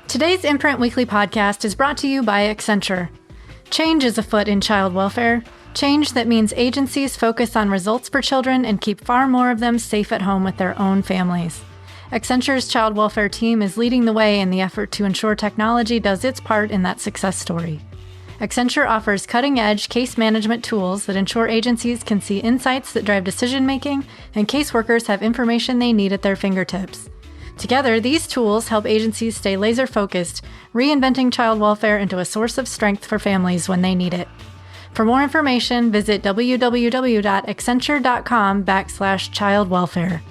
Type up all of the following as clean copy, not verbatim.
Today's Imprint Weekly Podcast is brought to you by Accenture. Change is afoot in child welfare. Change that means agencies focus on results for children and keep far more of them safe at home with their own families. Accenture's child welfare team is leading the way in the effort to ensure technology does its part in that success story. Accenture offers cutting-edge case management tools that ensure agencies can see insights that drive decision-making and caseworkers have information they need at their fingertips. Together, these tools help agencies stay laser-focused, reinventing child welfare into a source of strength for families when they need it. For more information, visit www.accenture.com/child-welfare.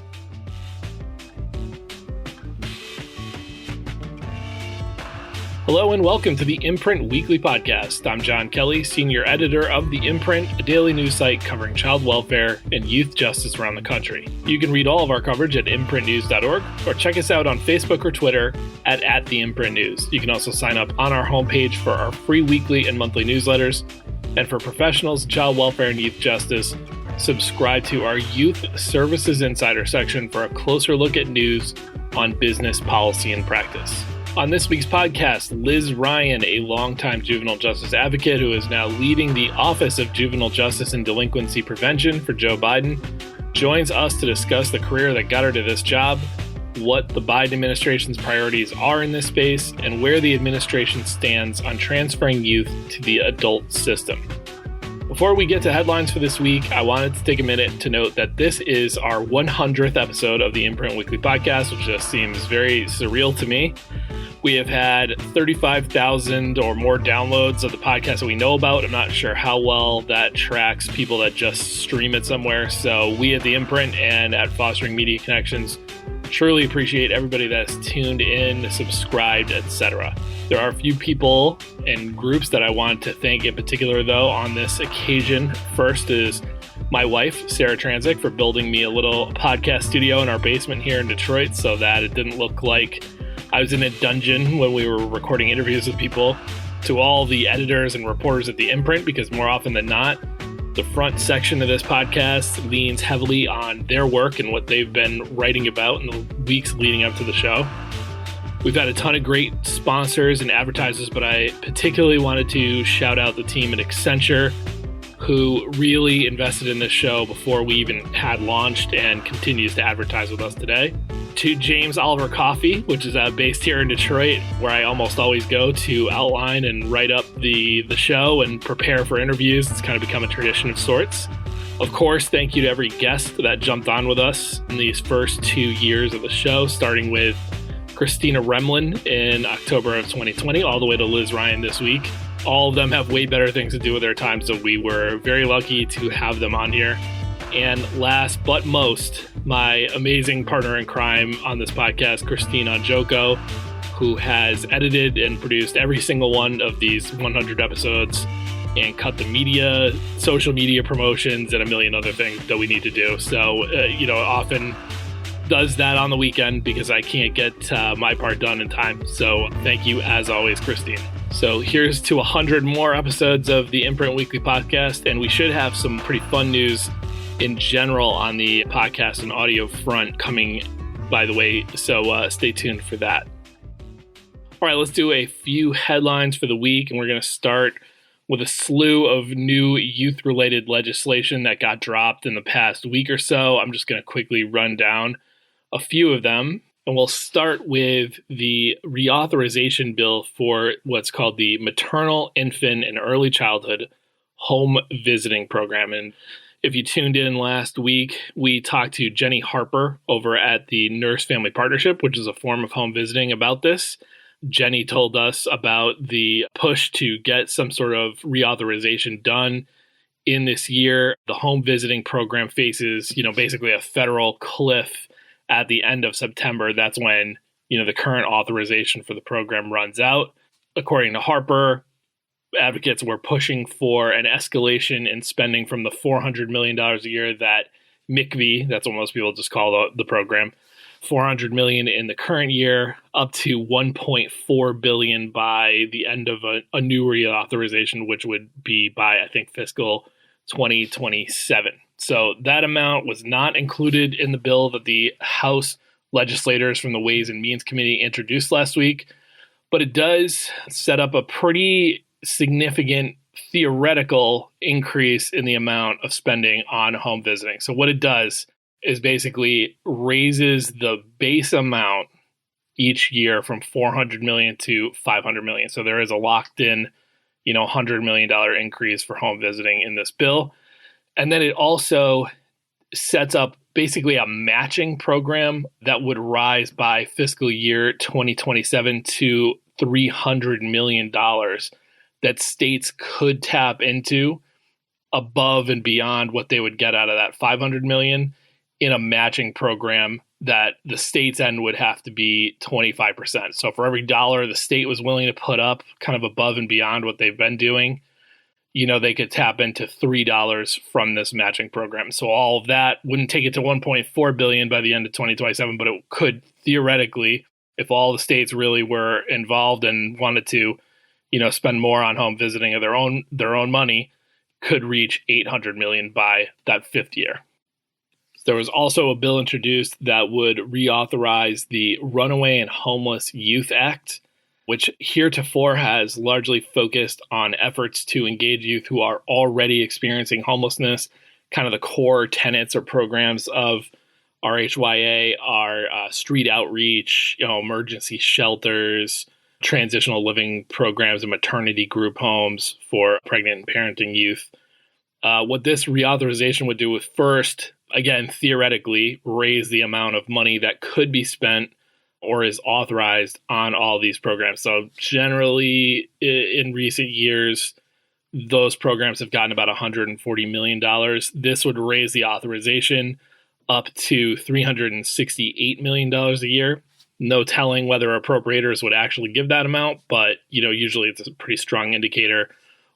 Hello and welcome to the Imprint Weekly Podcast. I'm John Kelly, Senior Editor of the Imprint, a daily news site covering child welfare and youth justice around the country. You can read all of our coverage at imprintnews.org or check us out on Facebook or Twitter at @theimprintnews. You can also sign up on our homepage for our free weekly and monthly newsletters. And for professionals in child welfare and youth justice, subscribe to our Youth Services Insider section for a closer look at news on business, policy, and practice. On this week's podcast, Liz Ryan, a longtime juvenile justice advocate who is now leading the Office of Juvenile Justice and Delinquency Prevention for Joe Biden, joins us to discuss the career that got her to this job, what the Biden administration's priorities are in this space, and where the administration stands on transferring youth to the adult system. Before we get to headlines for this week, I wanted to take a minute to note that this is our 100th episode of the Imprint Weekly Podcast, which just seems very surreal to me. We have had 35,000 or more downloads of the podcast that we know about. I'm not sure how well that tracks people that just stream it somewhere. So we at the Imprint and at Fostering Media Connections truly appreciate everybody that's tuned in, subscribed, etc. There are a few people and groups that I want to thank in particular, though, on this occasion. First is my wife, Sarah Transick, for building me a little podcast studio in our basement here in Detroit so that it didn't look like I was in a dungeon when we were recording interviews with people. To all the editors and reporters at the Imprint, because more often than not, the front section of this podcast leans heavily on their work and what they've been writing about in the weeks leading up to the show. We've had a ton of great sponsors and advertisers, but I particularly wanted to shout out the team at Accenture, who really invested in this show before we even had launched and continues to advertise with us today. To James Oliver Coffee, which is based here in Detroit, where I almost always go to outline and write up the show and prepare for interviews. It's kind of become a tradition of sorts. Of course, thank you to every guest that jumped on with us in these first 2 years of the show, starting with Christina Remlin in October of 2020, all the way to Liz Ryan this week. All of them have way better things to do with their time, so we were very lucky to have them on here. And last but most, my amazing partner in crime on this podcast, Christine Onjoko, who has edited and produced every single one of these 100 episodes and cut the media, social media promotions, and a million other things that we need to do. So, often does that on the weekend because I can't get my part done in time. So thank you, as always, Christine. So here's to 100 more episodes of the Imprint Weekly Podcast, and we should have some pretty fun news in general on the podcast and audio front coming, by the way, so stay tuned for that. All right, let's do a few headlines for the week, and we're going to start with a slew of new youth-related legislation that got dropped in the past week or so. I'm just going to quickly run down a few of them, and we'll start with the reauthorization bill for what's called the Maternal, Infant, and Early Childhood Home Visiting Program. And if you tuned in last week, we talked to Jenny Harper over at the Nurse Family Partnership, which is a form of home visiting, about this. Jenny told us about the push to get some sort of reauthorization done in this year. The home visiting program faces, basically a federal cliff at the end of September. That's when, the current authorization for the program runs out. According to Harper, advocates were pushing for an escalation in spending from the $400 million a year that MICV, that's what most people just call the program, $400 million in the current year, up to $1.4 billion by the end of a new reauthorization, which would be by, I think, fiscal 2027. So that amount was not included in the bill that the House legislators from the Ways and Means Committee introduced last week. But it does set up a pretty significant theoretical increase in the amount of spending on home visiting. So what it does is basically raises the base amount each year from $400 million to $500 million. So there is a locked in, $100 million increase for home visiting in this bill. And then it also sets up basically a matching program that would rise by fiscal year 2027 to $300 million that states could tap into above and beyond what they would get out of that $500 million in a matching program that the state's end would have to be 25%. So for every dollar the state was willing to put up kind of above and beyond what they've been doing, they could tap into $3 from this matching program. So all of that wouldn't take it to $1.4 billion by the end of 2027, but it could theoretically, if all the states really were involved and wanted to, spend more on home visiting of their own money, could reach $800 million by that fifth year. There was also a bill introduced that would reauthorize the Runaway and Homeless Youth Act, which heretofore has largely focused on efforts to engage youth who are already experiencing homelessness. Kind of the core tenets or programs of RHYA are street outreach, emergency shelters, transitional living programs, and maternity group homes for pregnant and parenting youth. What this reauthorization would do is first, again, theoretically, raise the amount of money that could be spent or is authorized on all these programs. So generally, in recent years, those programs have gotten about $140 million. This would raise the authorization up to $368 million a year. No telling whether appropriators would actually give that amount, but usually it's a pretty strong indicator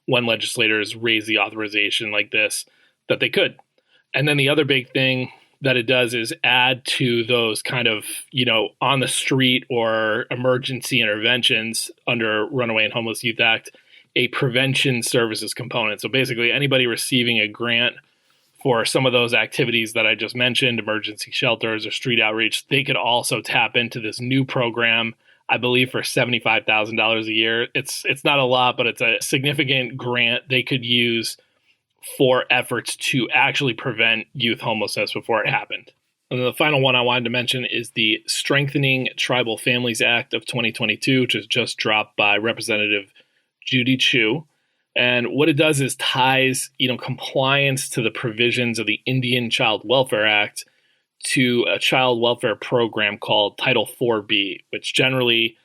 when legislators raise the authorization like this that they could. And then the other big thing that it does is add to those kind of, on the street or emergency interventions under Runaway and Homeless Youth Act, a prevention services component. So basically anybody receiving a grant for some of those activities that I just mentioned, emergency shelters or street outreach, they could also tap into this new program, I believe for $75,000 a year. It's not a lot, but it's a significant grant they could use for efforts to actually prevent youth homelessness before it happened. And then the final one I wanted to mention is the Strengthening Tribal Families Act of 2022, which was just dropped by Representative Judy Chu. And what it does is ties, compliance to the provisions of the Indian Child Welfare Act to a child welfare program called Title 4B, which generally,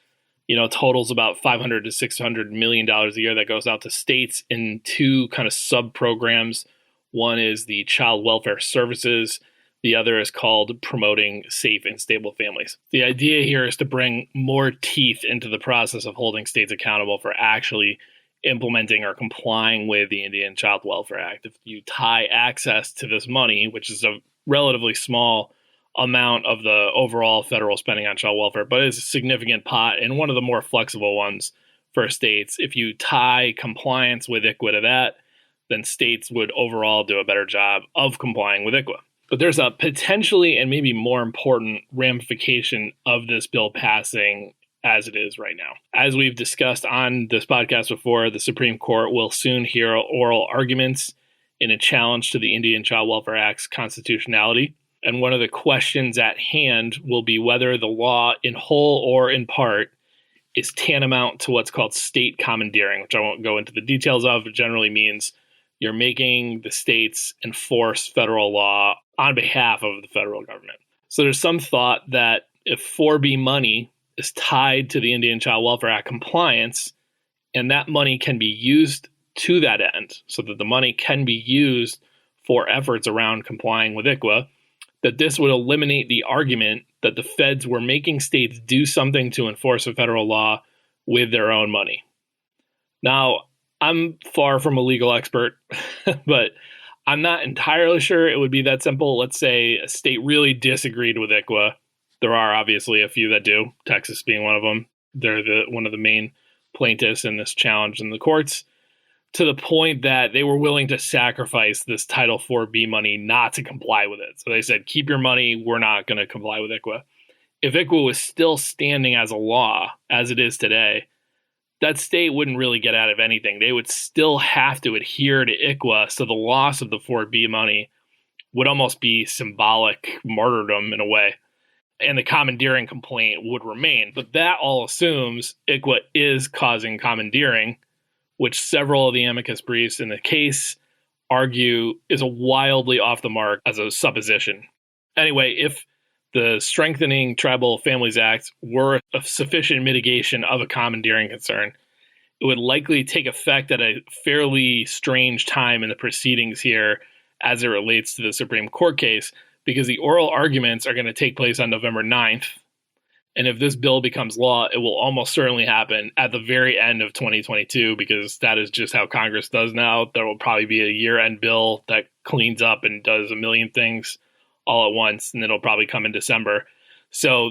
totals about $500 to $600 million a year that goes out to states in two kind of sub-programs. One is the Child Welfare Services. The other is called Promoting Safe and Stable Families. The idea here is to bring more teeth into the process of holding states accountable for actually implementing or complying with the Indian Child Welfare Act. If you tie access to this money, which is a relatively small amount of the overall federal spending on child welfare, but it's a significant pot and one of the more flexible ones for states. If you tie compliance with ICWA to that, then states would overall do a better job of complying with ICWA. But there's a potentially and maybe more important ramification of this bill passing as it is right now. As we've discussed on this podcast before, the Supreme Court will soon hear oral arguments in a challenge to the Indian Child Welfare Act's constitutionality. And one of the questions at hand will be whether the law, in whole or in part, is tantamount to what's called state commandeering, which I won't go into the details of. It generally means you're making the states enforce federal law on behalf of the federal government. So there's some thought that if 4B money is tied to the Indian Child Welfare Act compliance, and that money can be used to that end, so that the money can be used for efforts around complying with ICWA, that this would eliminate the argument that the feds were making states do something to enforce a federal law with their own money. Now, I'm far from a legal expert, but I'm not entirely sure it would be that simple. Let's say a state really disagreed with ICWA. There are obviously a few that do, Texas being one of them. They're one of the main plaintiffs in this challenge in the courts, to the point that they were willing to sacrifice this Title 4B money not to comply with it. So they said, keep your money, we're not going to comply with ICWA. if ICWA was still standing as a law, as it is today, that state wouldn't really get out of anything. They would still have to adhere to ICWA, so the loss of the 4B money would almost be symbolic martyrdom in a way, and the commandeering complaint would remain. But that all assumes ICWA is causing commandeering, which several of the amicus briefs in the case argue is a wildly off the mark as a supposition. Anyway, if the Strengthening Tribal Families Act were a sufficient mitigation of a commandeering concern, it would likely take effect at a fairly strange time in the proceedings here as it relates to the Supreme Court case, because the oral arguments are going to take place on November 9th. And if this bill becomes law, it will almost certainly happen at the very end of 2022, because that is just how Congress does now. There will probably be a year-end bill that cleans up and does a million things all at once, and it'll probably come in December. So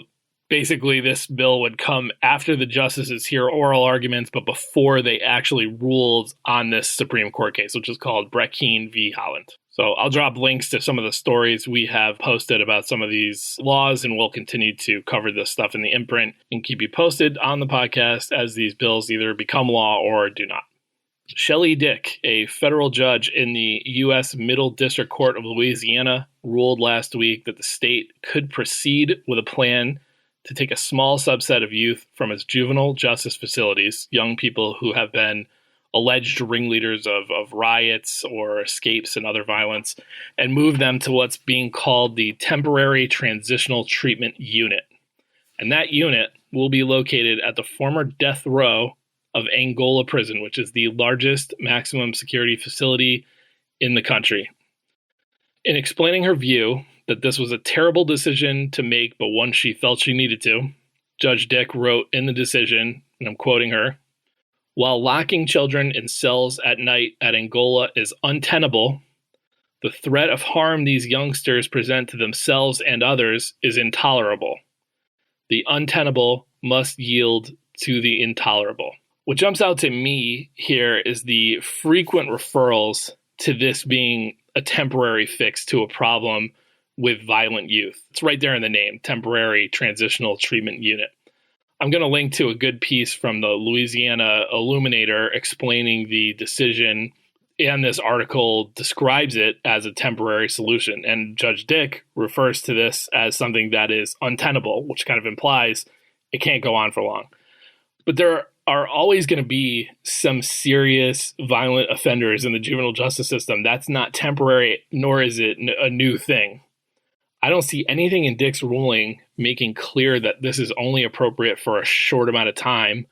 basically, this bill would come after the justices hear oral arguments, but before they actually ruled on this Supreme Court case, which is called Breckeen v. Holland. So I'll drop links to some of the stories we have posted about some of these laws, and we'll continue to cover this stuff in the imprint and keep you posted on the podcast as these bills either become law or do not. Shelley Dick, a federal judge in the U.S. Middle District Court of Louisiana, ruled last week that the state could proceed with a plan to take a small subset of youth from its juvenile justice facilities, young people who have been alleged ringleaders of riots or escapes and other violence, and move them to what's being called the Temporary Transitional Treatment Unit. And that unit will be located at the former death row of Angola Prison, which is the largest maximum security facility in the country. In explaining her view that this was a terrible decision to make, but one she felt she needed to, Judge Dick wrote in the decision, and I'm quoting her, "While locking children in cells at night at Angola is untenable, the threat of harm these youngsters present to themselves and others is intolerable. The untenable must yield to the intolerable." What jumps out to me here is the frequent referrals to this being a temporary fix to a problem with violent youth. It's right there in the name, Temporary Transitional Treatment Unit. I'm going to link to a good piece from the Louisiana Illuminator explaining the decision, and this article describes it as a temporary solution. And Judge Dick refers to this as something that is untenable, which kind of implies it can't go on for long. But there are always going to be some serious violent offenders in the juvenile justice system. That's not temporary, nor is it a new thing. I don't see anything in Dick's ruling making clear that this is only appropriate for a short amount of time.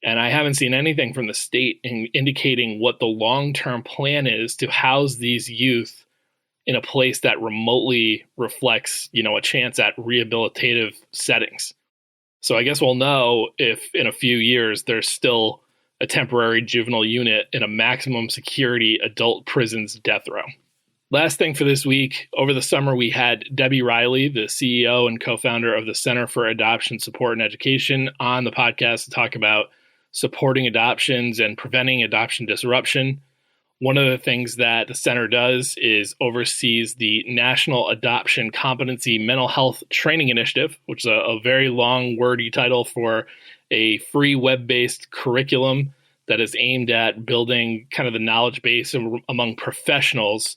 And I haven't seen anything from the state indicating what the long-term plan is to house these youth in a place that remotely reflects, a chance at rehabilitative settings. So I guess we'll know if in a few years there's still a temporary juvenile unit in a maximum security adult prison's death row. Last thing for this week, over the summer we had Debbie Riley, the CEO and co-founder of the Center for Adoption Support and Education, on the podcast to talk about supporting adoptions and preventing adoption disruption. One of the things that the center does is oversees the National Adoption Competency Mental Health Training Initiative, which is a very long, wordy title for a free web-based curriculum that is aimed at building kind of the knowledge base among professionals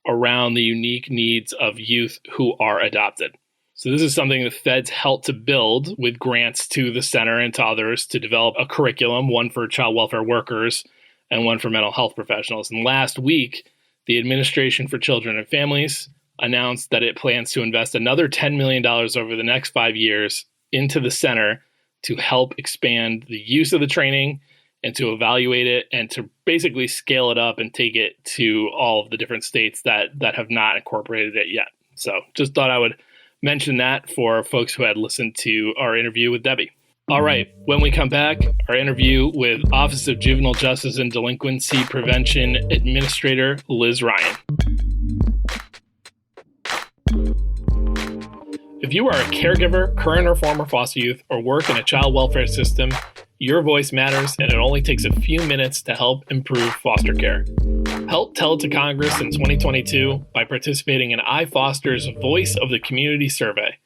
around the unique needs of youth who are adopted. So this is something the feds helped to build with grants to the center and to others to develop a curriculum, one for child welfare workers and one for mental health professionals. And last week, the Administration for Children and Families announced that it plans to invest another $10 million over the next 5 years into the center to help expand the use of the training and to evaluate it and to basically scale it up and take it to all of the different states that have not incorporated it yet. So just thought I would mention that for folks who had listened to our interview with Debbie. All right, when we come back, our interview with Office of Juvenile Justice and Delinquency Prevention Administrator Liz Ryan. If you are a caregiver, current or former foster youth, or work in a child welfare system, your voice matters, and it only takes a few minutes to help improve foster care. Help tell it to Congress in 2022 by participating in iFoster's Voice of the Community survey.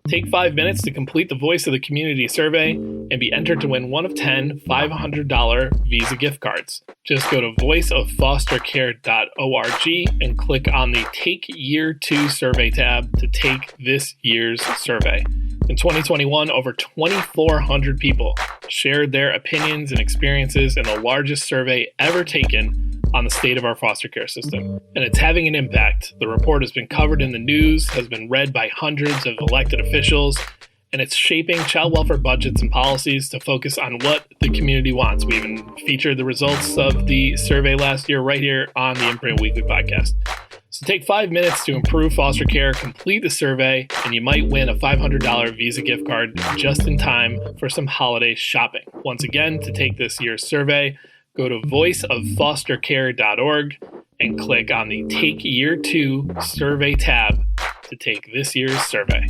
Take 5 minutes to complete the Voice of the Community survey and be entered to win one of 10 $500 Visa gift cards. Just go to voiceoffostercare.org and click on the Take Year 2 Survey tab to take this year's survey. In 2021, over 2,400 people shared their opinions and experiences in the largest survey ever taken on the state of our foster care system. And it's having an impact. The report has been covered in the news, has been read by hundreds of elected officials, and it's shaping child welfare budgets and policies to focus on what the community wants. We even featured the results of the survey last year right here on the Imprint Weekly Podcast. So take 5 minutes to improve foster care, complete the survey, and you might win a $500 Visa gift card just in time for some holiday shopping. Once again, to take this year's survey, go to voiceoffostercare.org and click on the Take Year 2 Survey tab to take this year's survey.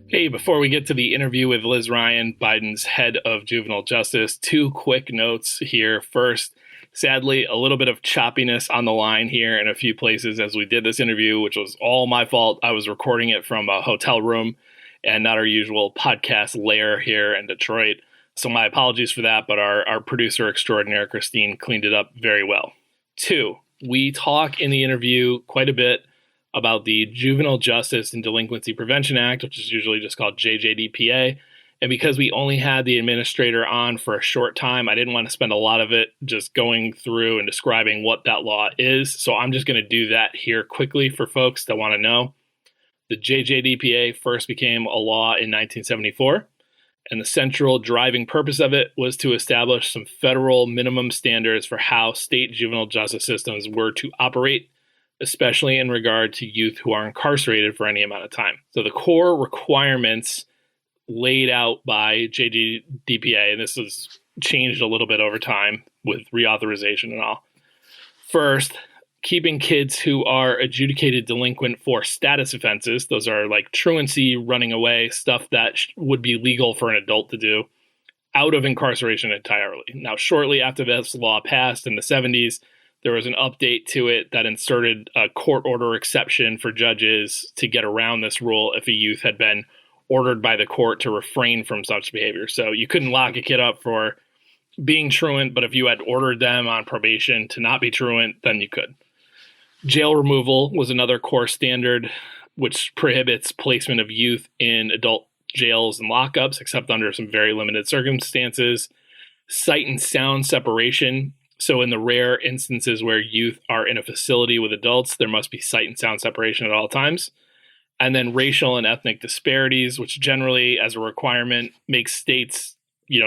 Hey, before we get to the interview with Liz Ryan, Biden's head of juvenile justice, 2 quick notes here. First, sadly, a little bit of choppiness on the line here in a few places as we did this interview, which was all my fault. I was recording it from a hotel room and not our usual podcast lair here in Detroit. So my apologies for that, but our producer extraordinaire, Christine, cleaned it up very well. 2, we talk in the interview quite a bit about the Juvenile Justice and Delinquency Prevention Act, which is usually just called JJDPA. And because we only had the administrator on for a short time, I didn't want to spend a lot of it just going through and describing what that law is. So I'm just going to do that here quickly for folks that want to know. The JJDPA first became a law in 1974, and the central driving purpose of it was to establish some federal minimum standards for how state juvenile justice systems were to operate, especially in regard to youth who are incarcerated for any amount of time. So the core requirements laid out by JJDPA, and this has changed a little bit over time with reauthorization and all. First, keeping kids who are adjudicated delinquent for status offenses, those are like truancy, running away, stuff that would be legal for an adult to do, out of incarceration entirely. Now, shortly after this law passed in the 70s, there was an update to it that inserted a court order exception for judges to get around this rule if a youth had been ordered by the court to refrain from such behavior. So you couldn't lock a kid up for being truant, but if you had ordered them on probation to not be truant, then you could. Jail removal was another core standard, which prohibits placement of youth in adult jails and lockups, except under some very limited circumstances. Sight and sound separation. So in the rare instances where youth are in a facility with adults, there must be sight and sound separation at all times. And then racial and ethnic disparities, which generally, as a requirement, makes states,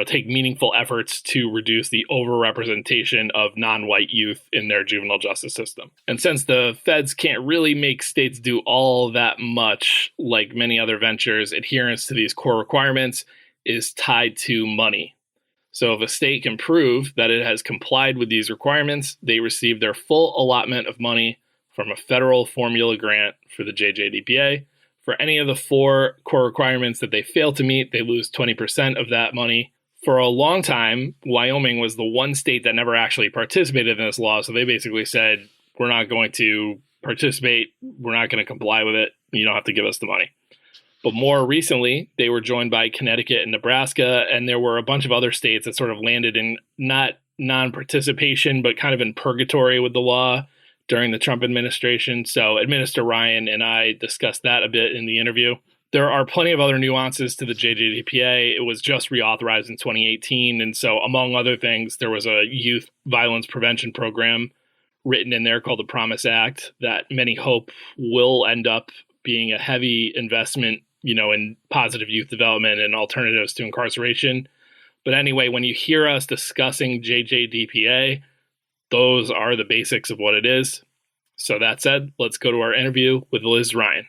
take meaningful efforts to reduce the overrepresentation of non-white youth in their juvenile justice system. And since the feds can't really make states do all that much, like many other ventures, adherence to these core requirements is tied to money. So if a state can prove that it has complied with these requirements, they receive their full allotment of money from a federal formula grant for the JJDPA. For any of the 4 core requirements that they fail to meet, they lose 20% of that money. For a long time, Wyoming was the one state that never actually participated in this law. So they basically said, we're not going to participate. We're not going to comply with it. You don't have to give us the money. But more recently, they were joined by Connecticut and Nebraska, and there were a bunch of other states that sort of landed in not non-participation, but kind of in purgatory with the law during the Trump administration. So Administrator Ryan and I discussed that a bit in the interview. There are plenty of other nuances to the JJDPA. It was just reauthorized in 2018. And so among other things, there was a youth violence prevention program written in there called the Promise Act that many hope will end up being a heavy investment, in positive youth development and alternatives to incarceration. But anyway, when you hear us discussing JJDPA, those are the basics of what it is. So that said, let's go to our interview with Liz Ryan.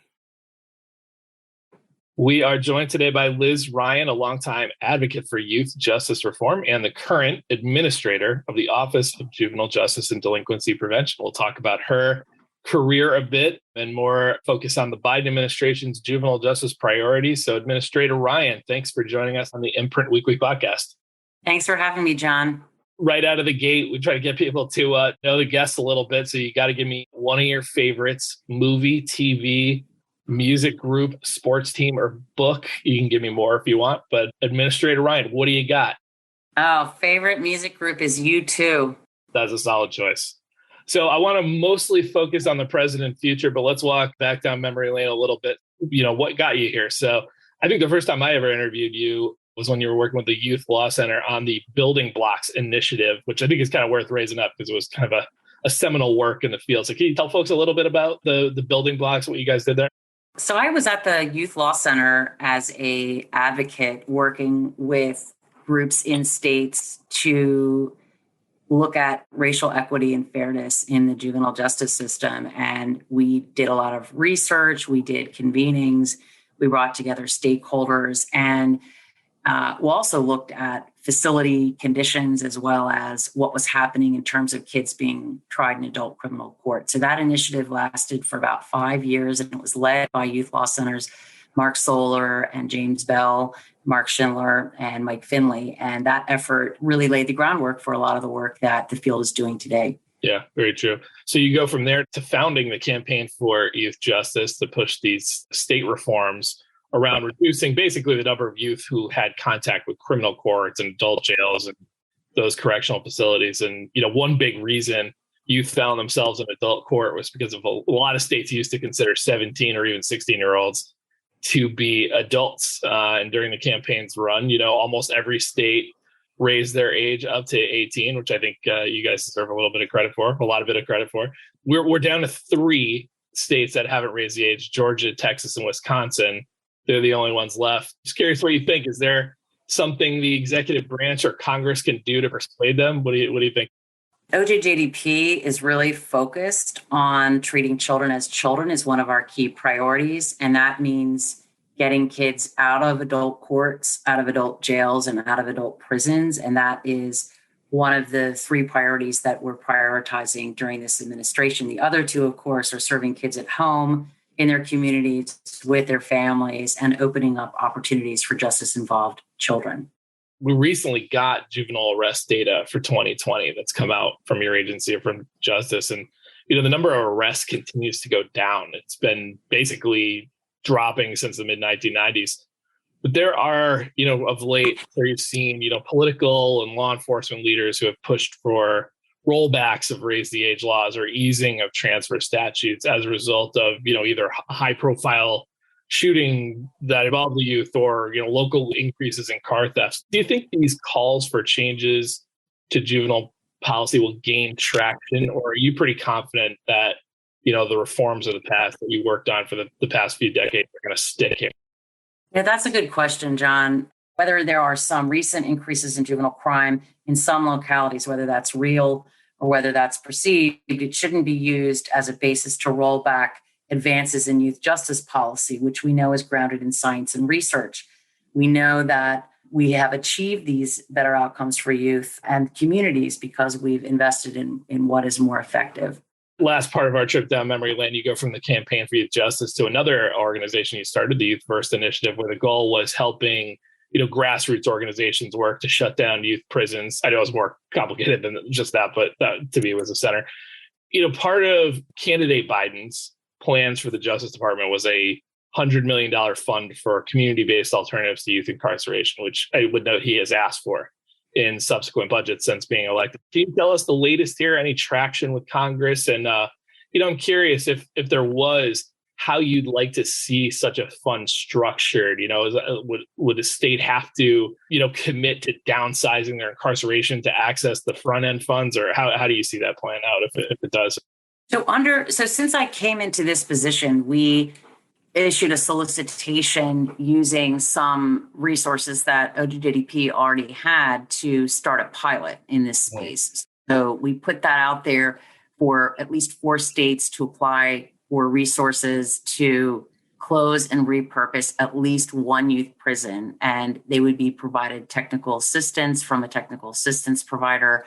We are joined today by Liz Ryan, a longtime advocate for youth justice reform and the current administrator of the Office of Juvenile Justice and Delinquency Prevention. We'll talk about her career a bit and more focus on the Biden administration's juvenile justice priorities. So Administrator Ryan, thanks for joining us on the Imprint Weekly Podcast. Thanks for having me, John. Right out of the gate, we try to get people to know the guests a little bit. So you got to give me one of your favorites: movie, TV, music group, sports team, or book. You can give me more if you want, but Administrator Ryan, what do you got? Oh, favorite music group is U2. That's a solid choice. So I want to mostly focus on the present and future, but let's walk back down memory lane a little bit. What got you here? So I think the first time I ever interviewed you was when you were working with the Youth Law Center on the Building Blocks Initiative, which I think is kind of worth raising up because it was kind of a seminal work in the field. So can you tell folks a little bit about the Building Blocks, what you guys did there? So I was at the Youth Law Center as a advocate working with groups in states to look at racial equity and fairness in the juvenile justice system. And we did a lot of research, we did convenings, we brought together stakeholders, and we also looked at facility conditions as well as what was happening in terms of kids being tried in adult criminal court. So that initiative lasted for about 5 years, and it was led by Youth Law Center's Mark Soler and James Bell, Mark Schindler, and Mike Finley. And that effort really laid the groundwork for a lot of the work that the field is doing today. Yeah, very true. So you go from there to founding the Campaign for Youth Justice to push these state reforms around reducing basically the number of youth who had contact with criminal courts and adult jails and those correctional facilities. And, one big reason youth found themselves in adult court was because of a lot of states used to consider 17 or even 16-year-olds to be adults. And during the campaign's run, almost every state raised their age up to 18, which I think you guys deserve a lot of credit for. We're down to 3 states that haven't raised the age: Georgia, Texas, and Wisconsin. They're the only ones left. Just curious what you think. Is there something the executive branch or Congress can do to persuade them? What do you think? OJJDP is really focused on treating children as children is one of our key priorities. And that means getting kids out of adult courts, out of adult jails, and out of adult prisons. And that is one of the 3 priorities that we're prioritizing during this administration. The other 2, of course, are serving kids at home, in their communities, with their families, and opening up opportunities for justice-involved children. We recently got juvenile arrest data for 2020 that's come out from your agency or from Justice. And, the number of arrests continues to go down. It's been basically dropping since the mid-1990s. But there are, of late, where you've seen, political and law enforcement leaders who have pushed for rollbacks of raise the age laws or easing of transfer statutes as a result of, either high profile shooting that involved the youth or, local increases in car thefts. Do you think these calls for changes to juvenile policy will gain traction, or are you pretty confident that, the reforms of the past that you worked on for the past few decades are going to stick here? Yeah, that's a good question, John. Whether there are some recent increases in juvenile crime in some localities, whether that's real or whether that's perceived, it shouldn't be used as a basis to roll back advances in youth justice policy, which we know is grounded in science and research. We know that we have achieved these better outcomes for youth and communities because we've invested in what is more effective. Last part of our trip down memory lane, you go from the Campaign for Youth Justice to another organization you started, the Youth First Initiative, where the goal was helping grassroots organizations work to shut down youth prisons. I know it's more complicated than just that, but that to me was the center. Part of candidate Biden's plans for the Justice Department was a $100 million fund for community-based alternatives to youth incarceration, which I would note he has asked for in subsequent budgets since being elected. Can you tell us the latest here, any traction with Congress? And, I'm curious if there was, how you'd like to see such a fund structured. Would the state have to, commit to downsizing their incarceration to access the front end funds, or how do you see that playing out if it does? So since I came into this position, we issued a solicitation using some resources that OJJDP already had to start a pilot in this space. So we put that out there for at least 4 states to apply for resources to close and repurpose at least 1 youth prison. And they would be provided technical assistance from a technical assistance provider.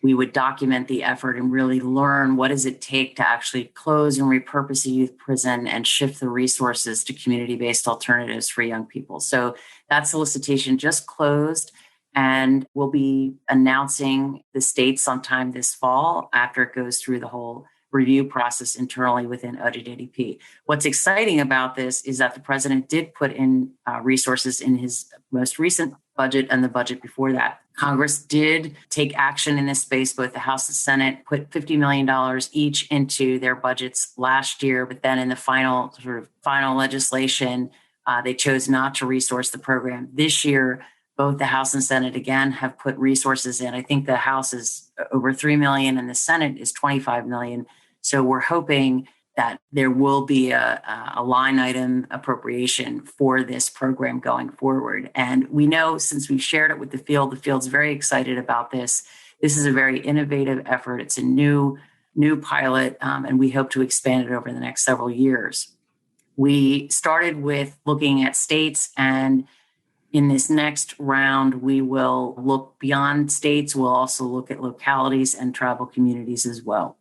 We would document the effort and really learn what does it take to actually close and repurpose a youth prison and shift the resources to community-based alternatives for young people. So that solicitation just closed. And we'll be announcing the state sometime this fall after it goes through the whole review process internally within OJJDP. What's exciting about this is that the president did put in resources in his most recent budget and the budget before that. Congress did take action in this space. Both the House and Senate put $50 million each into their budgets last year, but then in the final legislation, they chose not to resource the program. This year, both the House and Senate, again, have put resources in. I think the House is over $3 million and the Senate is $25 million. So we're hoping that there will be a line item appropriation for this program going forward. And we know, since we've shared it with the field's very excited about this. This is a very innovative effort. It's a new pilot, and we hope to expand it over the next several years. We started with looking at states, and in this next round, we will look beyond states. We'll also look at localities and tribal communities as well.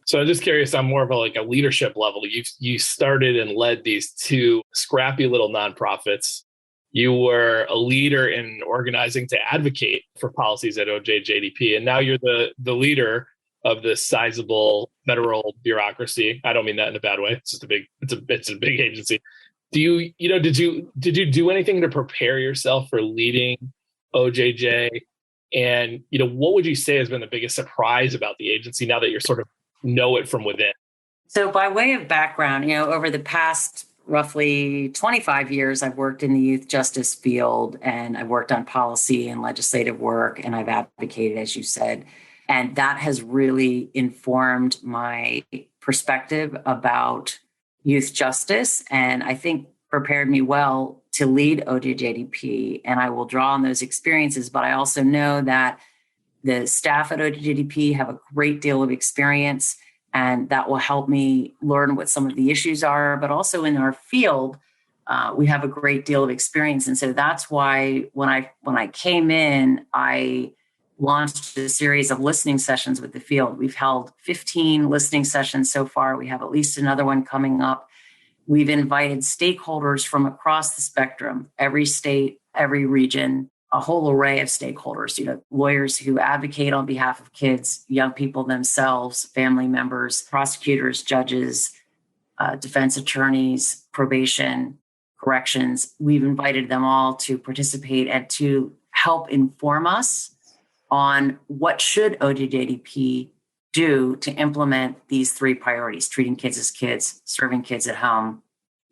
So I'm just curious on more of a leadership level. You started and led these two scrappy little nonprofits. You were a leader in organizing to advocate for policies at OJJDP, and now you're the leader of this sizable federal bureaucracy. I don't mean that in a bad way. It's just it's a big agency. Did you do anything to prepare yourself for leading OJJ? And, what would you say has been the biggest surprise about the agency now that you're sort of know it from within? So by way of background, over the past roughly 25 years, I've worked in the youth justice field, and I've worked on policy and legislative work, and I've advocated, as you said. And that has really informed my perspective about youth justice, and I think prepared me well to lead OJJDP. And I will draw on those experiences, but I also know that the staff at OJJDP have a great deal of experience, and that will help me learn what some of the issues are. But also in our field, we have a great deal of experience. And so that's why when I came in, I launched a series of listening sessions with the field. We've held 15 listening sessions so far. We have at least another one coming up. We've invited stakeholders from across the spectrum, every state, every region, a whole array of stakeholders, lawyers who advocate on behalf of kids, young people themselves, family members, prosecutors, judges, defense attorneys, probation, corrections. We've invited them all to participate and to help inform us on what should OJJDP do to implement these three priorities: treating kids as kids, serving kids at home,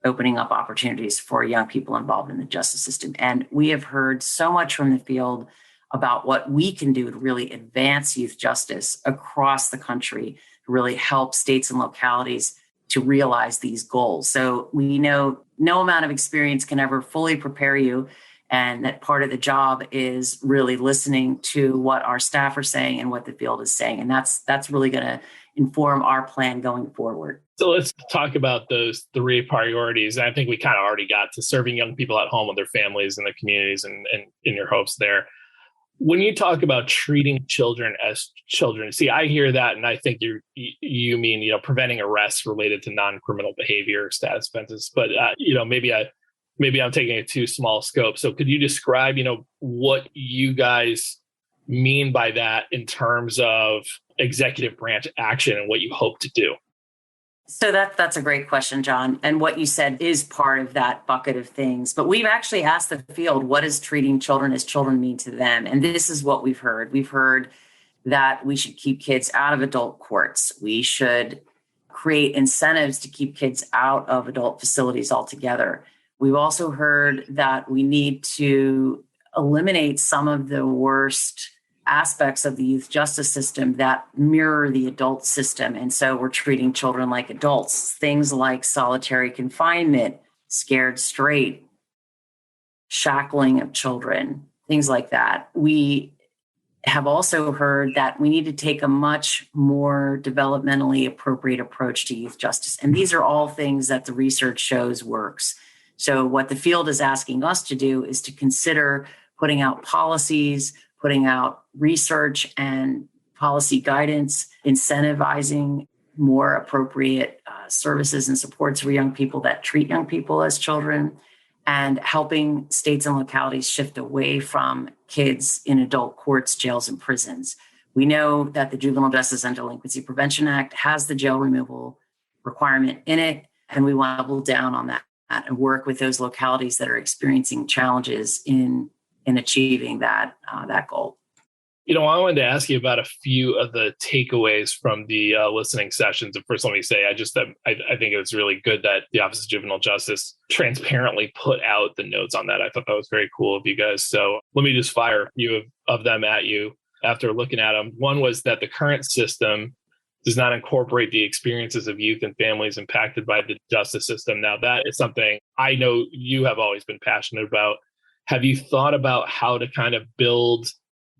opening up opportunities for young people involved in the justice system. And we have heard so much from the field about what we can do to really advance youth justice across the country, to really help states and localities to realize these goals. So we know no amount of experience can ever fully prepare you, and that part of the job is really listening to what our staff are saying and what the field is saying. And that's really going to inform our plan going forward. So let's talk about those three priorities. I think we kind of already got to serving young people at home with their families and their communities and in your hopes there. When you talk about treating children as children, see, I hear that, and I think you mean, preventing arrests related to non-criminal behavior, status offenses. But, maybe I'm taking a too small scope. So could you describe, what you guys mean by that in terms of executive branch action and what you hope to do? So that's a great question, John. And what you said is part of that bucket of things. But we've actually asked the field, what does treating children as children mean to them? And this is what we've heard. We've heard that we should keep kids out of adult courts. We should create incentives to keep kids out of adult facilities altogether. We've also heard that we need to eliminate some of the worst aspects of the youth justice system that mirror the adult system. And so we're treating children like adults, things like solitary confinement, scared straight, shackling of children, things like that. We have also heard that we need to take a much more developmentally appropriate approach to youth justice. And these are all things that the research shows works. So what the field is asking us to do is to consider putting out policies, putting out research and policy guidance, incentivizing more appropriate services and supports for young people that treat young people as children, and helping states and localities shift away from kids in adult courts, jails, and prisons. We know that the Juvenile Justice and Delinquency Prevention Act has the jail removal requirement in it, and we want to double down on that and work with those localities that are experiencing challenges in achieving that goal. I wanted to ask you about a few of the takeaways from the listening sessions. And first, let me say, I think it was really good that the Office of Juvenile Justice transparently put out the notes on that. I thought that was very cool of you guys. So let me just fire a few of them at you after looking at them. One was that the current system does not incorporate the experiences of youth and families impacted by the justice system. Now, that is something I know you have always been passionate about. Have you thought about how to kind of build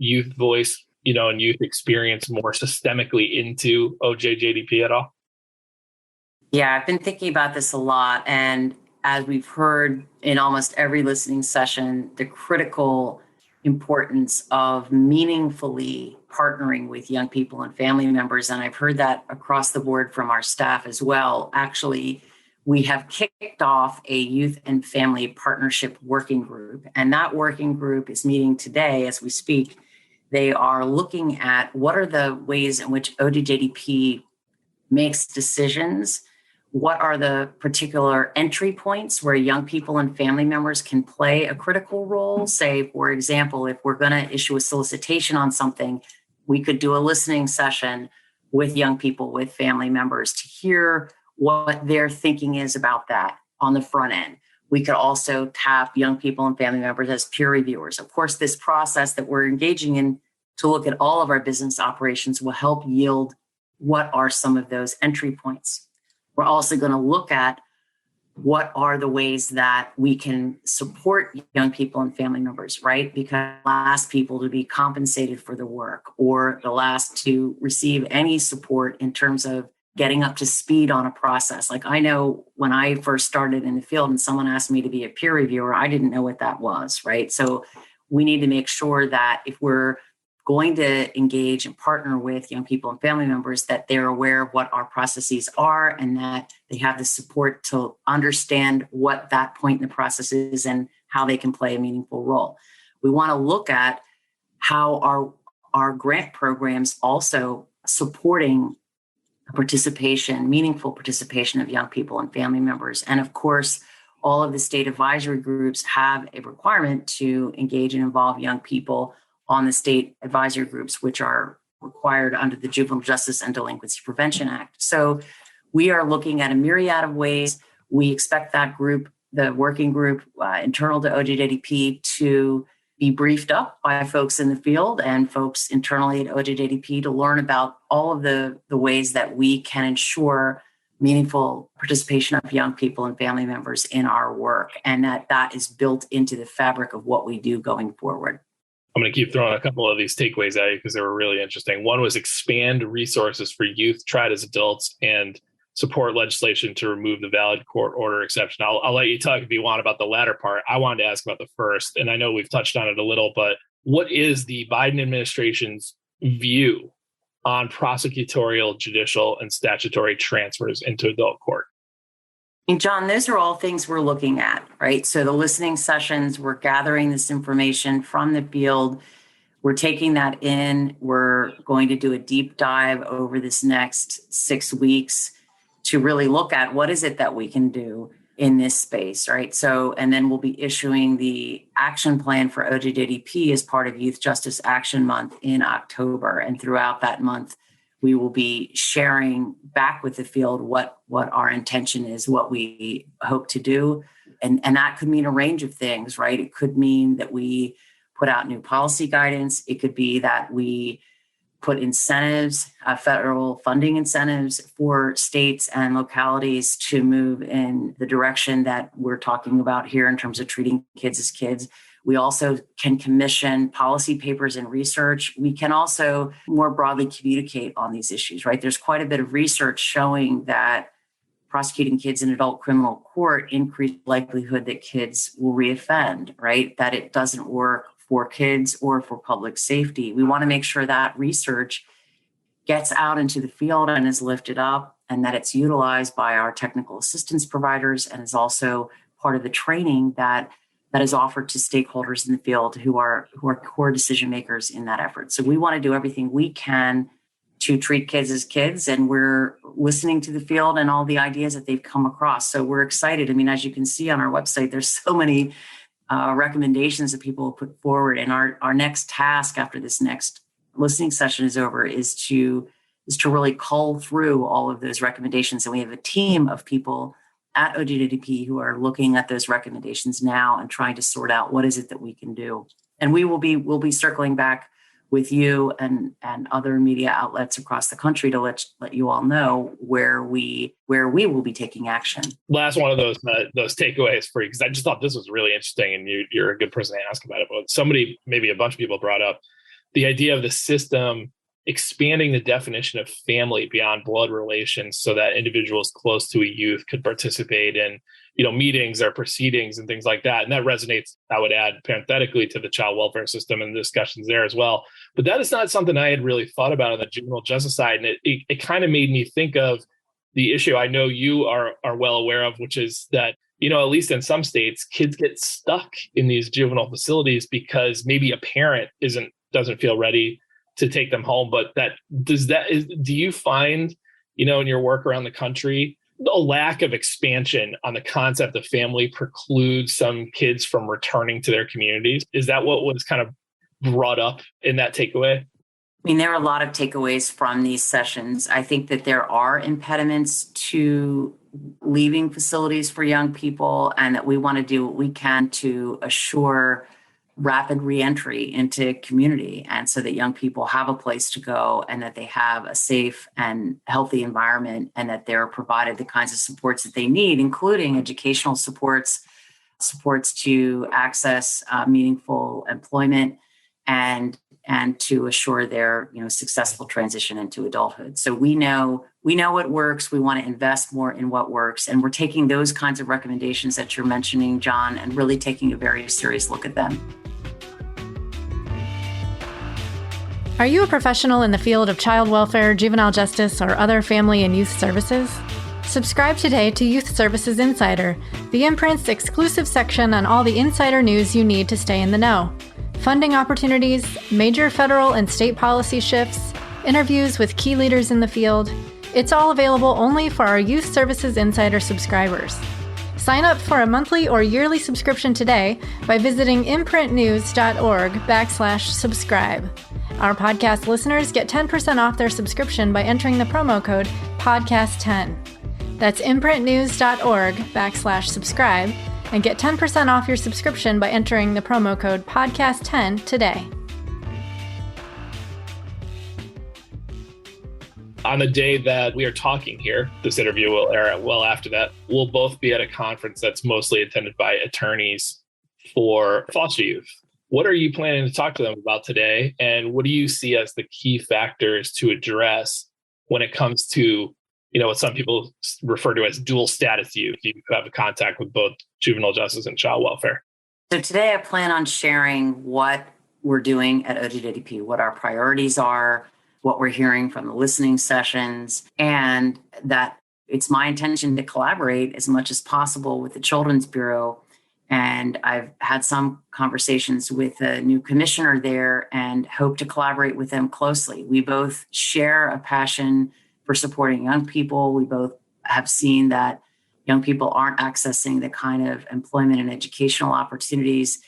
youth voice, and youth experience more systemically into OJJDP at all? Yeah, I've been thinking about this a lot. And as we've heard in almost every listening session, the critical importance of meaningfully partnering with young people and family members. And I've heard that across the board from our staff as well. Actually, we have kicked off a youth and family partnership working group. And that working group is meeting today as we speak. They are looking at what are the ways in which OJJDP makes decisions. What are the particular entry points where young people and family members can play a critical role? Say, for example, if we're going to issue a solicitation on something, we could do a listening session with young people, with family members to hear what their thinking is about that on the front end. We could also tap young people and family members as peer reviewers. Of course, this process that we're engaging in to look at all of our business operations will help yield what are some of those entry points. We're also going to look at what are the ways that we can support young people and family members, right? Because the last people to be compensated for the work or the last to receive any support in terms of getting up to speed on a process. Like I know when I first started in the field and someone asked me to be a peer reviewer, I didn't know what that was, right? So we need to make sure that if we're going to engage and partner with young people and family members, that they're aware of what our processes are and that they have the support to understand what that point in the process is and how they can play a meaningful role. We want to look at how our grant programs also supporting meaningful participation of young people and family members. And of course, all of the state advisory groups have a requirement to engage and involve young people on the state advisory groups, which are required under the Juvenile Justice and Delinquency Prevention Act. So we are looking at a myriad of ways. We expect that group, the working group internal to OJJDP, to be briefed up by folks in the field and folks internally at OJJDP to learn about all of the ways that we can ensure meaningful participation of young people and family members in our work, and that is built into the fabric of what we do going forward. I'm going to keep throwing a couple of these takeaways at you because they were really interesting. One was expand resources for youth tried as adults and support legislation to remove the valid court order exception. I'll let you talk if you want about the latter part. I wanted to ask about the first, and I know we've touched on it a little, but what is the Biden administration's view on prosecutorial, judicial, and statutory transfers into adult court? And John, those are all things we're looking at, right? So the listening sessions, we're gathering this information from the field. We're taking that in. We're going to do a deep dive over this next 6 weeks to really look at what is it that we can do in this space, right? So, and then we'll be issuing the action plan for OJJDP as part of Youth Justice Action Month in October. And throughout that month, we will be sharing back with the field what our intention is, what we hope to do. And that could mean a range of things, right? It could mean that we put out new policy guidance. It could be that we put incentives, federal funding incentives for states and localities to move in the direction that we're talking about here in terms of treating kids as kids. We also can commission policy papers and research. We can also more broadly communicate on these issues, right? There's quite a bit of research showing that prosecuting kids in adult criminal court increased likelihood that kids will reoffend, right? That it doesn't work for kids or for public safety. We want to make sure that research gets out into the field and is lifted up and that it's utilized by our technical assistance providers and is also part of the training that that is offered to stakeholders in the field who are core decision makers in that effort. So we want to do everything we can to treat kids as kids, and we're listening to the field and all the ideas that they've come across. So we're excited. I mean, as you can see on our website, there's so many recommendations that people put forward. And our next task after this next listening session is over is to really cull through all of those recommendations. And we have a team of people at ODDP who are looking at those recommendations now and trying to sort out what is it that we can do. And we'll be circling back with you and other media outlets across the country to let you all know where we will be taking action. Last one of those takeaways for you, because I just thought this was really interesting, and you're a good person to ask about it. But somebody, maybe a bunch of people, brought up the idea of the system expanding the definition of family beyond blood relations so that individuals close to a youth could participate in, meetings or proceedings and things like that. And that resonates, I would add, parenthetically, to the child welfare system and the discussions there as well. But that is not something I had really thought about on the juvenile justice side. And it kind of made me think of the issue I know you are well aware of, which is that, at least in some states, kids get stuck in these juvenile facilities because maybe a parent doesn't feel ready to take them home. But do you find, in your work around the country, a lack of expansion on the concept of family precludes some kids from returning to their communities? Is that what was kind of brought up in that takeaway? I mean, there are a lot of takeaways from these sessions. I think that there are impediments to leaving facilities for young people, and that we want to do what we can to assure rapid reentry into community, and so that young people have a place to go and that they have a safe and healthy environment, and that they're provided the kinds of supports that they need, including educational supports to access meaningful employment, and to assure their successful transition into adulthood. So we know what works. We want to invest more in what works, and we're taking those kinds of recommendations that you're mentioning, John, and really taking a very serious look at them. Are you a professional in the field of child welfare, juvenile justice, or other family and youth services? Subscribe today to Youth Services Insider, the Imprint's exclusive section on all the insider news you need to stay in the know. Funding opportunities, major federal and state policy shifts, interviews with key leaders in the field. It's all available only for our Youth Services Insider subscribers. Sign up for a monthly or yearly subscription today by visiting imprintnews.org/subscribe. Our podcast listeners get 10% off their subscription by entering the promo code podcast10. That's imprintnews.org/subscribe and get 10% off your subscription by entering the promo code podcast10 today. On the day that we are talking here, this interview will air well after that. We'll both be at a conference that's mostly attended by attorneys for foster youth. What are you planning to talk to them about today? And what do you see as the key factors to address when it comes to, what some people refer to as dual status youth? You have a contact with both juvenile justice and child welfare. So today I plan on sharing what we're doing at ODDP, what our priorities are, what we're hearing from the listening sessions, and that it's my intention to collaborate as much as possible with the Children's Bureau. And I've had some conversations with a new commissioner there and hope to collaborate with them closely. We both share a passion for supporting young people. We both have seen that young people aren't accessing the kind of employment and educational opportunities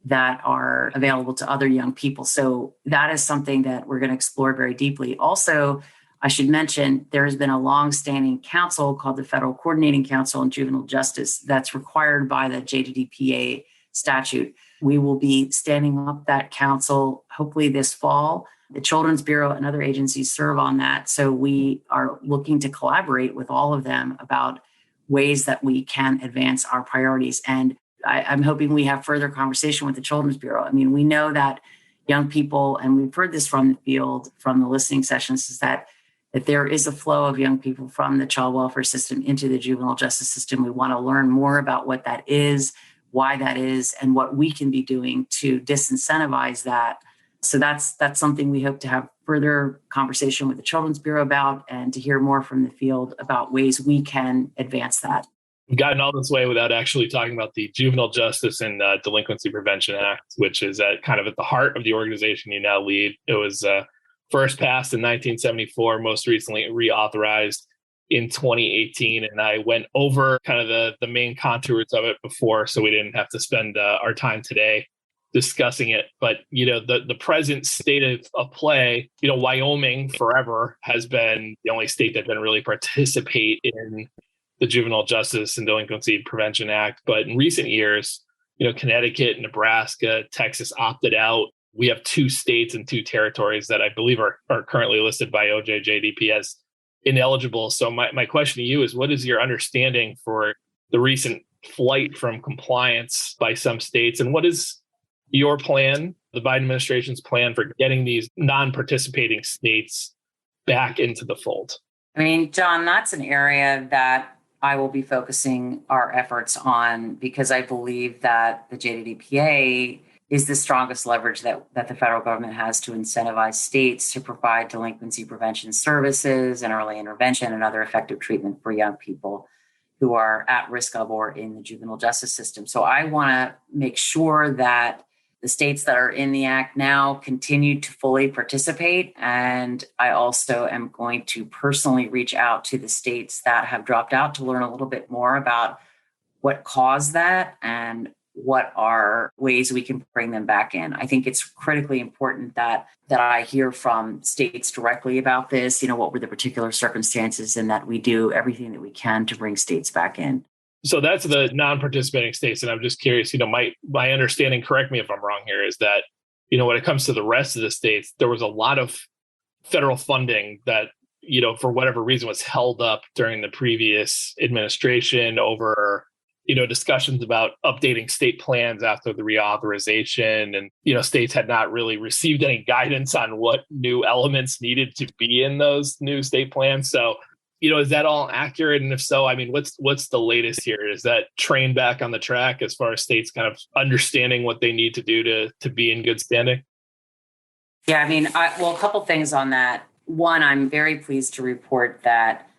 that are available to other young people. So that is something that we're going to explore very deeply. Also, I should mention there has been a long-standing council called the Federal Coordinating Council on Juvenile Justice that's required by the JDDPA statute. We will be standing up that council hopefully this fall. The Children's Bureau and other agencies serve on that. So we are looking to collaborate with all of them about ways that we can advance our priorities. And I'm hoping we have further conversation with the Children's Bureau. I mean, we know that young people, and we've heard this from the field, from the listening sessions, is that there is a flow of young people from the child welfare system into the juvenile justice system. We want to learn more about what that is, why that is, and what we can be doing to disincentivize that. So that's something we hope to have further conversation with the Children's Bureau about, and to hear more from the field about ways we can advance that. We've gotten all this way without actually talking about the Juvenile Justice and Delinquency Prevention Act, which is kind of at the heart of the organization you now lead. It was first passed in 1974, most recently reauthorized in 2018. And I went over kind of the main contours of it before, so we didn't have to spend our time today discussing it. But, the present state of play, Wyoming forever has been the only state that didn't really participate in the Juvenile Justice and Delinquency Prevention Act. But in recent years, Connecticut, Nebraska, Texas opted out. We have 2 states and 2 territories that I believe are currently listed by OJJDP as ineligible. So my question to you is, what is your understanding for the recent flight from compliance by some states? And what is your plan, the Biden administration's plan for getting these non-participating states back into the fold? I mean, John, that's an area that I will be focusing our efforts on, because I believe that the JDDPA is the strongest leverage that the federal government has to incentivize states to provide delinquency prevention services and early intervention and other effective treatment for young people who are at risk of or in the juvenile justice system. So I want to make sure that the states that are in the act now continue to fully participate. And I also am going to personally reach out to the states that have dropped out to learn a little bit more about what caused that and what are ways we can bring them back in. I think it's critically important that I hear from states directly about this, what were the particular circumstances, and that we do everything that we can to bring states back in. So that's the non-participating states. And I'm just curious, my understanding, correct me if I'm wrong here, is that, when it comes to the rest of the states, there was a lot of federal funding that, for whatever reason was held up during the previous administration over, discussions about updating state plans after the reauthorization. And, states had not really received any guidance on what new elements needed to be in those new state plans. So, is that all accurate? And if so, I mean, what's the latest here? Is that train back on the track as far as states kind of understanding what they need to do to be in good standing? Yeah, I mean, a couple things on that. One, I'm very pleased to report that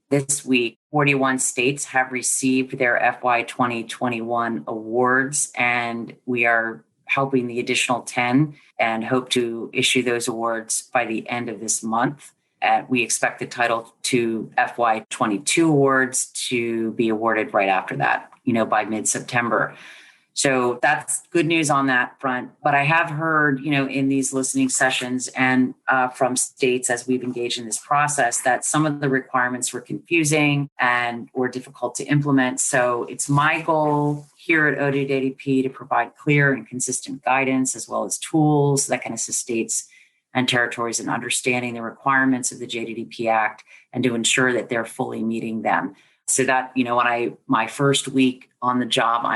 this week, 41 states have received their FY 2021 awards, and we are helping the additional 10 and hope to issue those awards by the end of this month. We expect the Title II FY 22 awards to be awarded right after that, by mid-September. So that's good news on that front. But I have heard, in these listening sessions and from states as we've engaged in this process, that some of the requirements were confusing and were difficult to implement. So it's my goal here at OJDP to provide clear and consistent guidance, as well as tools that can assist states and territories in understanding the requirements of the JDDP Act and to ensure that they're fully meeting them. So that, when my first week on the job,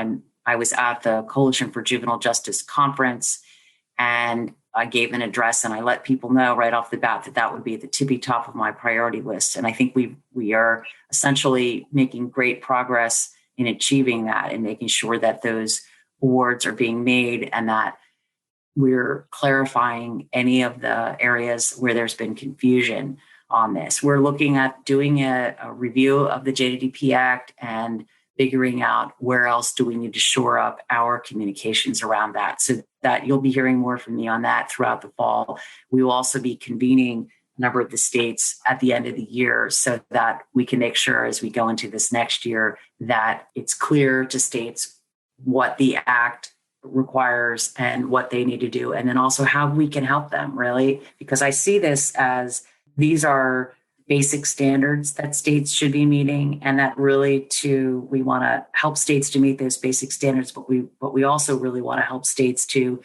I was at the Coalition for Juvenile Justice conference, and I gave an address, and I let people know right off the bat that would be at the tippy top of my priority list. And I think we are essentially making great progress in achieving that and making sure that those awards are being made and that we're clarifying any of the areas where there's been confusion on this. We're looking at doing a review of the JDDP Act and figuring out where else do we need to shore up our communications around that. So that you'll be hearing more from me on that throughout the fall. We will also be convening a number of the states at the end of the year so that we can make sure as we go into this next year that it's clear to states what the act requires and what they need to do, and then also how we can help them, really, because I see this as these are basic standards that states should be meeting, and that really we want to help states to meet those basic standards, but we also really want to help states to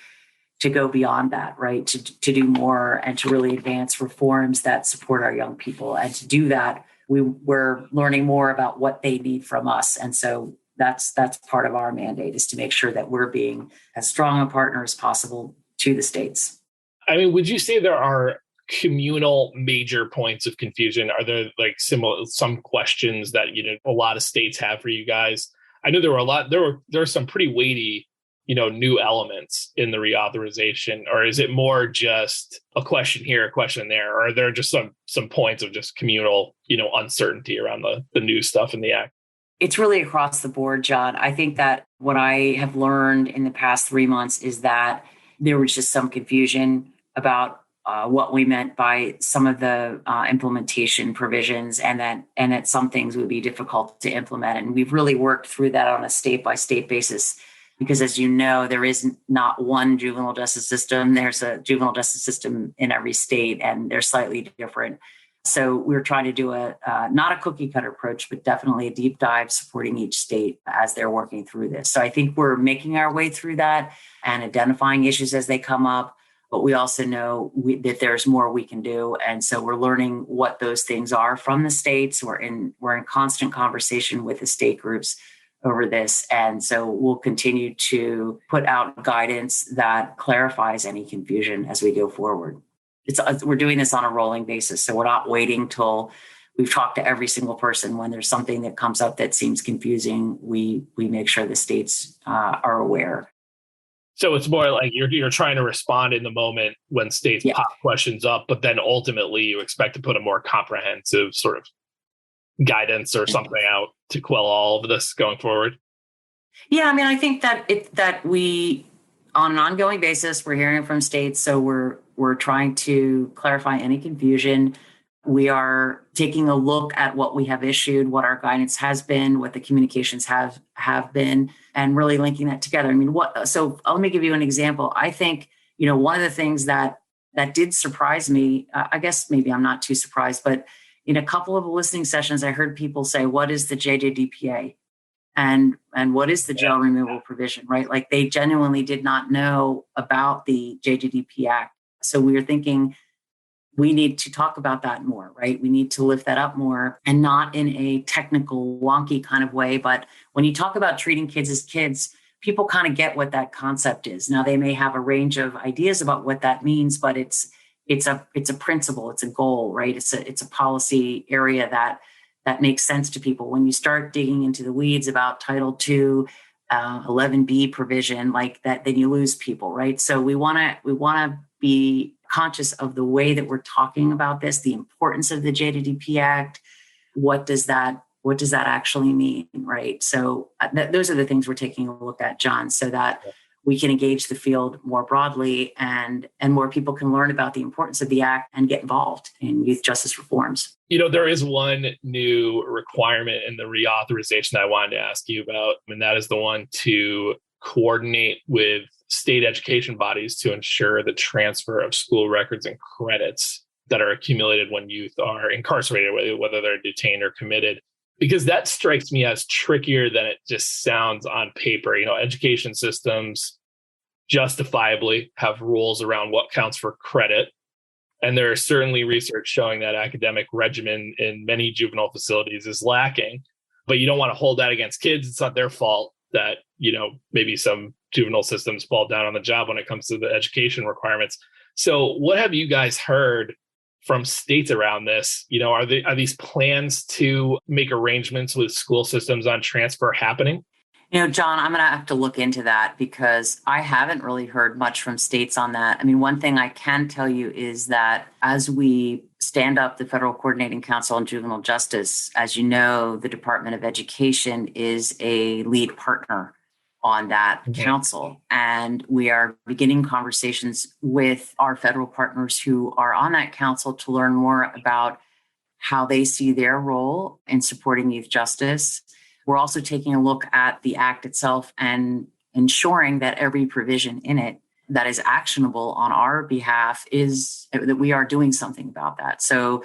go beyond that, right? To do more and to really advance reforms that support our young people. And to do that, we're learning more about what they need from us. And so that's part of our mandate, is to make sure that we're being as strong a partner as possible to the states. I mean, would you say there are communal major points of confusion? Are there some questions that, a lot of states have for you guys? I know there were some pretty weighty, new elements in the reauthorization, or is it more just a question here, a question there, or are there just some points of just communal, uncertainty around the new stuff in the act? It's really across the board, John. I think that what I have learned in the past 3 months is that there was just some confusion about what we meant by some of the implementation provisions, and that some things would be difficult to implement. And we've really worked through that on a state by state basis, because as you know, there is not one juvenile justice system. There's a juvenile justice system in every state, and they're slightly different. So we're trying to do not a cookie cutter approach, but definitely a deep dive supporting each state as they're working through this. So I think we're making our way through that and identifying issues as they come up. But we also know that there's more we can do. And so we're learning what those things are from the states. We're in constant conversation with the state groups over this. And so we'll continue to put out guidance that clarifies any confusion as we go forward. We're doing this on a rolling basis. So we're not waiting till we've talked to every single person. When there's something that comes up that seems confusing, we make sure the states are aware. So it's more like you're trying to respond in the moment when states pop questions up, but then ultimately you expect to put a more comprehensive sort of guidance or something out to quell all of this going forward. Yeah, I mean, I think that we, on an ongoing basis, we're hearing from states, so we're trying to clarify any confusion. We are taking a look at what we have issued, what our guidance has been, what the communications have been, and really linking that together. I mean, so let me give you an example. I think, one of the things that did surprise me, I guess maybe I'm not too surprised, but in a couple of listening sessions, I heard people say, what is the JJDPA? And what is the jail removal provision, right? Like they genuinely did not know about the JJDP Act. So we were thinking, we need to talk about that more, right? We need to lift that up more, and not in a technical, wonky kind of way. But when you talk about treating kids as kids, people kind of get what that concept is. Now, they may have a range of ideas about what that means, but it's a principle, it's a goal, right? It's a policy area that makes sense to people. When you start digging into the weeds about Title II, 11B provision like that, then you lose people, right? So we want to be conscious of the way that we're talking about this, the importance of the JDDP Act. What does that actually mean, right? So those are the things we're taking a look at, John, so that we can engage the field more broadly and more people can learn about the importance of the Act and get involved in youth justice reforms. There is one new requirement in the reauthorization that I wanted to ask you about, and that is the one to coordinate with state education bodies to ensure the transfer of school records and credits that are accumulated when youth are incarcerated, whether they're detained or committed, because that strikes me as trickier than it just sounds on paper. Education systems justifiably have rules around what counts for credit. And there is certainly research showing that academic regimen in many juvenile facilities is lacking, but you don't want to hold that against kids. It's not their fault that, maybe some juvenile systems fall down on the job when it comes to the education requirements. So what have you guys heard from states around this? Are these plans to make arrangements with school systems on transfer happening? John, I'm going to have to look into that because I haven't really heard much from states on that. I mean, one thing I can tell you is that as we stand up the Federal Coordinating Council on Juvenile Justice, as you know, the Department of Education is a lead partner on that council. And we are beginning conversations with our federal partners who are on that council to learn more about how they see their role in supporting youth justice. We're also taking a look at the Act itself and ensuring that every provision in it that is actionable on our behalf is that we are doing something about that. So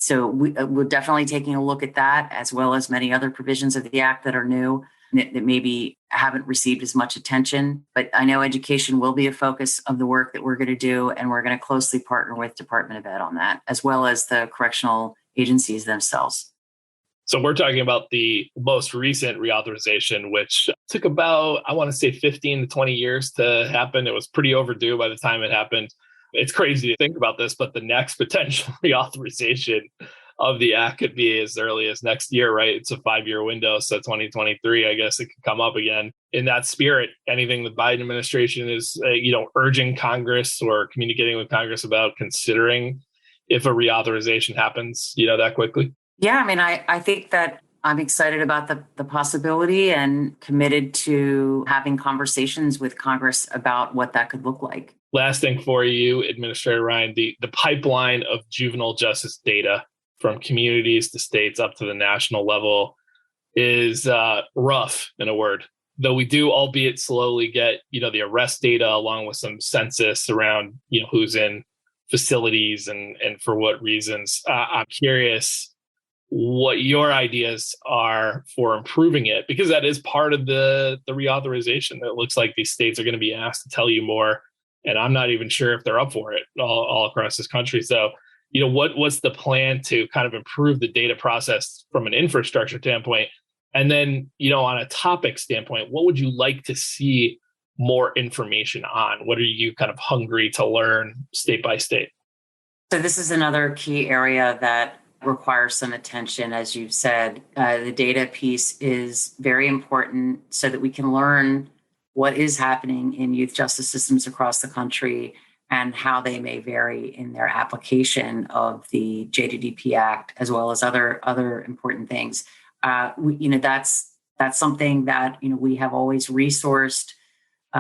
we're definitely taking a look at that, as well as many other provisions of the Act that are new that maybe haven't received as much attention. But I know education will be a focus of the work that we're going to do, and we're going to closely partner with Department of Ed on that, as well as the correctional agencies themselves. So we're talking about the most recent reauthorization, which took about, I want to say 15 to 20 years to happen. It was pretty overdue by the time it happened. It's crazy to think about this, but the next potential reauthorization of the Act could be as early as next year, right? It's a 5-year window. So 2023, I guess it could come up again. In that spirit, anything the Biden administration is, urging Congress or communicating with Congress about considering if a reauthorization happens, that quickly? Yeah, I mean, I think that I'm excited about the possibility and committed to having conversations with Congress about what that could look like. Last thing for you, Administrator Ryan, the pipeline of juvenile justice data from communities to states up to the national level is rough, in a word. Though we do, albeit slowly, get the arrest data along with some census around who's in facilities and for what reasons. I'm curious what your ideas are for improving it, because that is part of the reauthorization. It looks like these states are going to be asked to tell you more, and I'm not even sure if they're up for it all across this country. So, what's the plan to kind of improve the data process from an infrastructure standpoint? And then, on a topic standpoint, what would you like to see more information on? What are you kind of hungry to learn state by state? So this is another key area that requires some attention. As you've said, the data piece is very important so that we can learn what is happening in youth justice systems across the country and how they may vary in their application of the JDDP Act, as well as other important things. That's something that we have always resourced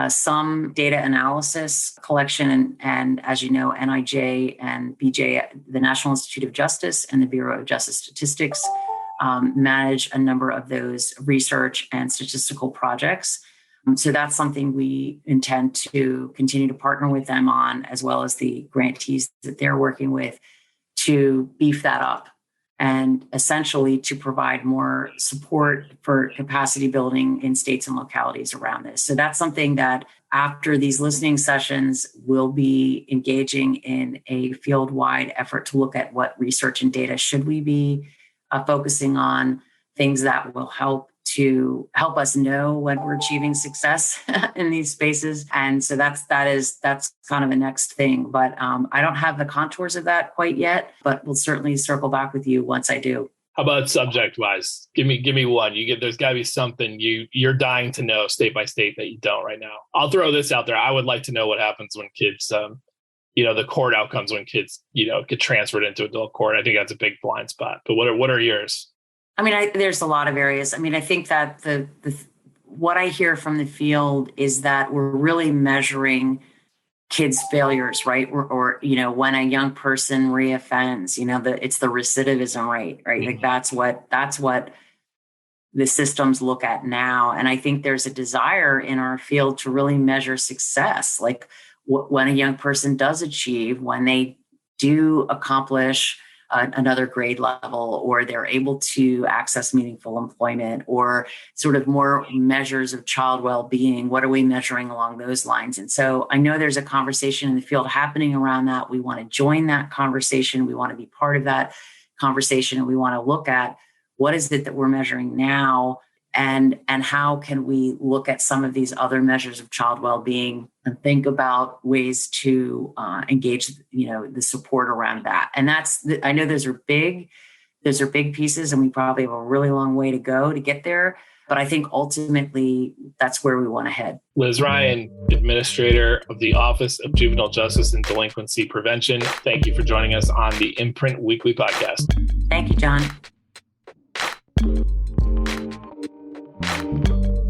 some data analysis collection, and as you know, NIJ and BJ, the National Institute of Justice and the Bureau of Justice Statistics, manage a number of those research and statistical projects. So that's something we intend to continue to partner with them on, as well as the grantees that they're working with, to beef that up and essentially to provide more support for capacity building in states and localities around this. So that's something that after these listening sessions, we'll be engaging in a field-wide effort to look at what research and data should we be focusing on, things that will help us know when we're achieving success in these spaces. And so that's kind of the next thing. But I don't have the contours of that quite yet, but we'll certainly circle back with you once I do. How about subject wise? Give me one. There's got to be something you're dying to know state by state that you don't right now. I'll throw this out there. I would like to know what happens when kids, the court outcomes when kids, get transferred into adult court. I think that's a big blind spot. But what are yours? I mean, there's a lot of areas. I mean, I think that what I hear from the field is that we're really measuring kids' failures, right? Or when a young person reoffends, it's the recidivism rate, right? Mm-hmm. Like that's what the systems look at now. And I think there's a desire in our field to really measure success, like when a young person does achieve, when they do accomplish another grade level, or they're able to access meaningful employment, or sort of more measures of child well-being. What are we measuring along those lines? And so I know there's a conversation in the field happening around that. We want to join that conversation. We want to be part of that conversation. And we want to look at what is it that we're measuring now, and how can we look at some of these other measures of child well-being and think about ways to engage, the support around that. And I know those are big pieces, and we probably have a really long way to go to get there. But I think ultimately that's where we want to head. Liz Ryan, Administrator of the Office of Juvenile Justice and Delinquency Prevention, thank you for joining us on the Imprint Weekly Podcast. Thank you, John.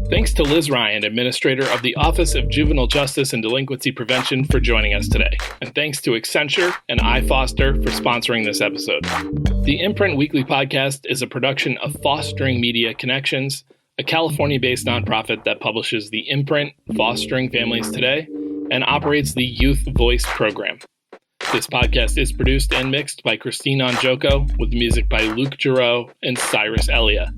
Thanks to Liz Ryan, Administrator of the Office of Juvenile Justice and Delinquency Prevention, for joining us today. And thanks to Accenture and iFoster for sponsoring this episode. The Imprint Weekly Podcast is a production of Fostering Media Connections, a California-based nonprofit that publishes the imprint Fostering Families Today and operates the Youth Voice program. This podcast is produced and mixed by Christine Onjoko, with music by Luke Giroux and Cyrus Elia.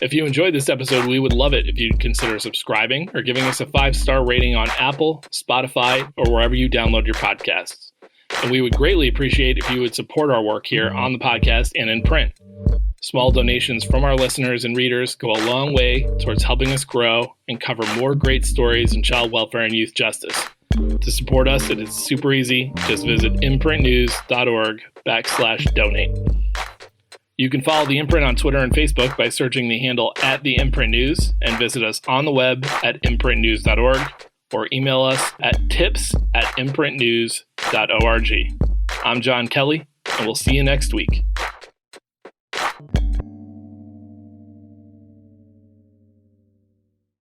If you enjoyed this episode, we would love it if you'd consider subscribing or giving us a 5-star rating on Apple, Spotify, or wherever you download your podcasts. And we would greatly appreciate if you would support our work here on the podcast and in print. Small donations from our listeners and readers go a long way towards helping us grow and cover more great stories in child welfare and youth justice. To support us, it is super easy. Just visit imprintnews.org/donate. You can follow The Imprint on Twitter and Facebook by searching the handle @TheImprintNews, and visit us on the web at imprintnews.org, or email us at tips@imprintnews.org. I'm John Kelly, and we'll see you next week.